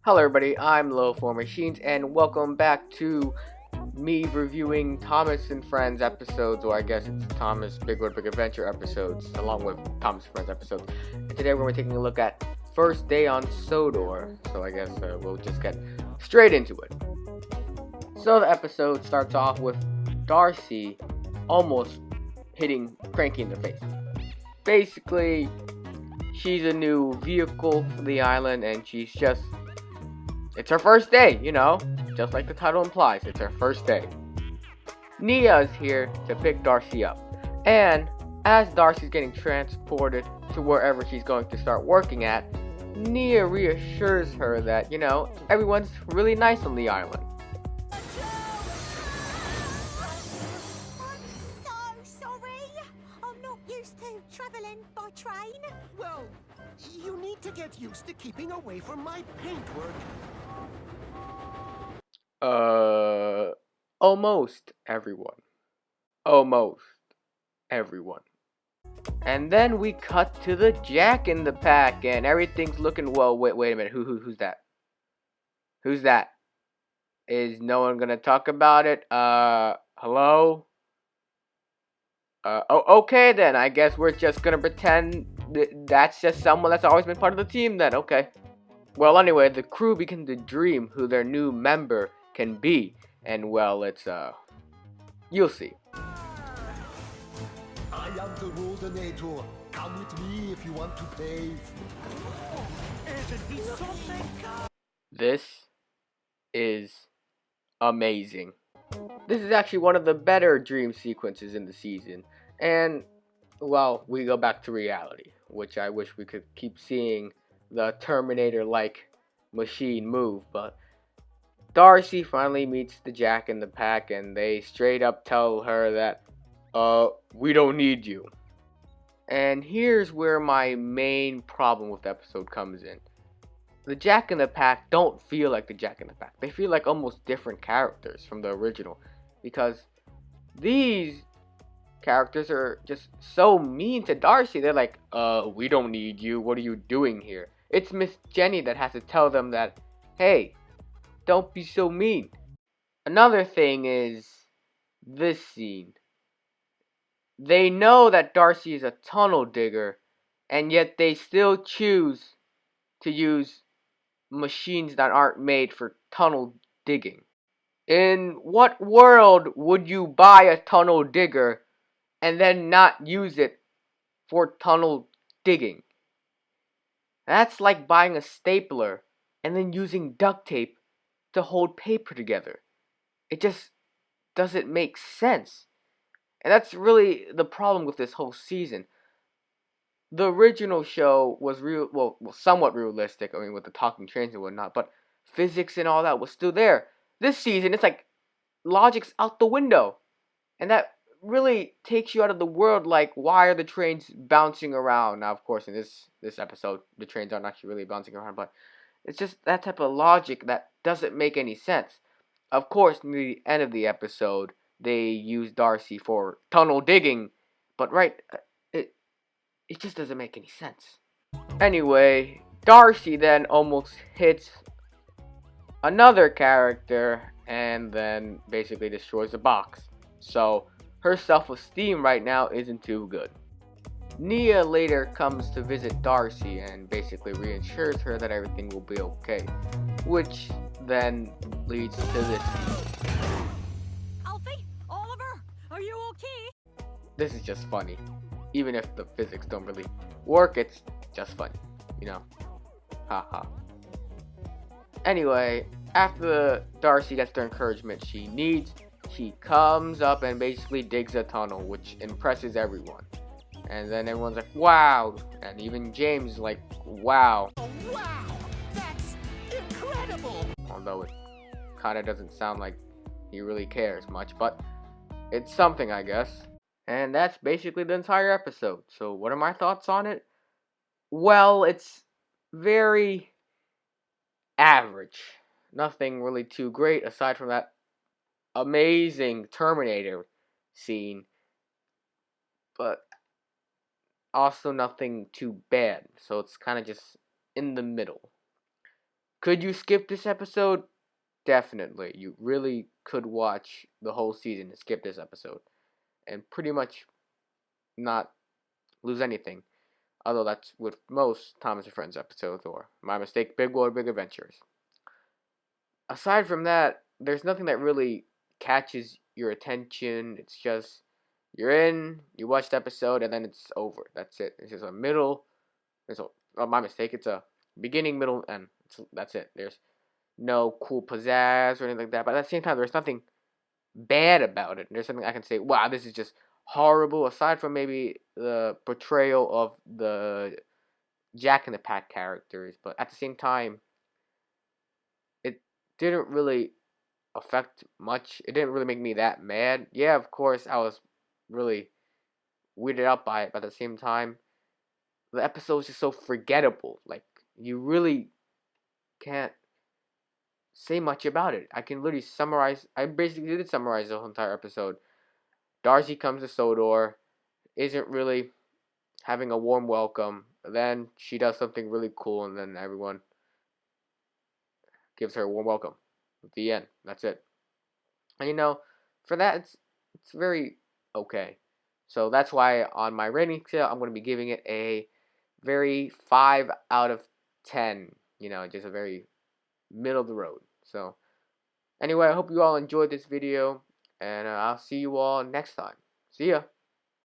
Hello everybody, I'm Low4Machines, and welcome back to me reviewing Thomas and Friends episodes, or I guess it's Thomas Big World Big Adventure episodes, along with Thomas and Friends episodes. And today we're going to be taking a look at First Day on Sodor, so I guess we'll just get straight into it. So the episode starts off with Darcy almost hitting Cranky in the face. Basically, she's a new vehicle for the island, and it's her first day, just like the title implies, it's her first day. Nia is here to pick Darcy up, and as Darcy's getting transported to wherever she's going to start working at, Nia reassures her that, everyone's really nice on the island. I'm so sorry. I'm not used to traveling by train. Well, you need to get used to keeping away from my paintwork. Almost everyone. Almost everyone. And then we cut to the Jack in the Pack, and everything's looking well. Wait a minute. Who's that? Who's that? Is no one gonna talk about it? Hello? Okay then. I guess we're just gonna pretend that's just someone that's always been part of the team then. Okay. Well, anyway, the crew begin to dream who their new member can be, and well, you'll see. I am the Rodenator. Come with me if you want to bathe. This is amazing. This is actually one of the better dream sequences in the season, and well, we go back to reality, which I wish we could keep seeing the Terminator-like machine move, but Darcy finally meets the Jack in the Pack, and they straight up tell her that, we don't need you. And here's where my main problem with the episode comes in. The Jack in the Pack don't feel like the Jack in the Pack. They feel like almost different characters from the original, because these characters are just so mean to Darcy. They're like, we don't need you. What are you doing here? It's Miss Jenny that has to tell them that, hey, don't be so mean. Another thing is this scene. They know that Darcy is a tunnel digger, and yet they still choose to use machines that aren't made for tunnel digging. In what world would you buy a tunnel digger and then not use it for tunnel digging? That's like buying a stapler and then using duct tape to hold paper together. It just doesn't make sense. And that's really the problem with this whole season. The original show was somewhat realistic, with the talking trains and whatnot, but physics and all that was still there. This season, it's like logic's out the window. And that really takes you out of the world, like, why are the trains bouncing around? Now, of course, in this episode, the trains aren't actually really bouncing around, but it's just that type of logic that doesn't make any sense. Of course, near the end of the episode, they use Darcy for tunnel digging, but it just doesn't make any sense. Anyway, Darcy then almost hits another character and then basically destroys the box. So her self-esteem right now isn't too good. Nia later comes to visit Darcy and basically reassures her that everything will be okay, which then leads to this scene. Alfie? Oliver? Are you okay? This is just funny. Even if the physics don't really work, it's just funny, Haha. Anyway, after Darcy gets the encouragement she needs, she comes up and basically digs a tunnel, which impresses everyone. And then everyone's like, wow. And even James is like, wow. Oh, wow! That's incredible! Although it kind of doesn't sound like he really cares much, but it's something, I guess. And that's basically the entire episode. So what are my thoughts on it? Well, it's very average. Nothing really too great aside from that amazing Terminator scene. But also nothing too bad. So it's kind of just in the middle. Could you skip this episode? Definitely. You really could watch the whole season and skip this episode. And pretty much not lose anything. Although that's with most Thomas and Friends episodes, or My Mistake, Big World, Big Adventures. Aside from that, there's nothing that really catches your attention. It's just you're in, you watch the episode, and then it's over. That's it. It's just a middle. My mistake. It's a beginning, middle, end. That's it. There's no cool pizzazz or anything like that. But at the same time, there's nothing bad about it. There's something I can say, wow, this is just horrible. Aside from maybe the portrayal of the Jack in the Pack characters, but at the same time, it didn't really affect much. It didn't really make me that mad. Yeah, of course, I was really weirded out by it, but at the same time, the episode is just so forgettable. Like, you really can't say much about it. I can literally summarize. I basically did summarize the whole entire episode. Darcy comes to Sodor, isn't really having a warm welcome. Then she does something really cool, and then everyone gives her a warm welcome. At the end, that's it. And for that, it's very okay. So that's why on my rating scale, I'm going to be giving it a very 5 out of 10. Just a very middle of the road. So anyway, I hope you all enjoyed this video, and I'll see you all next time. See ya.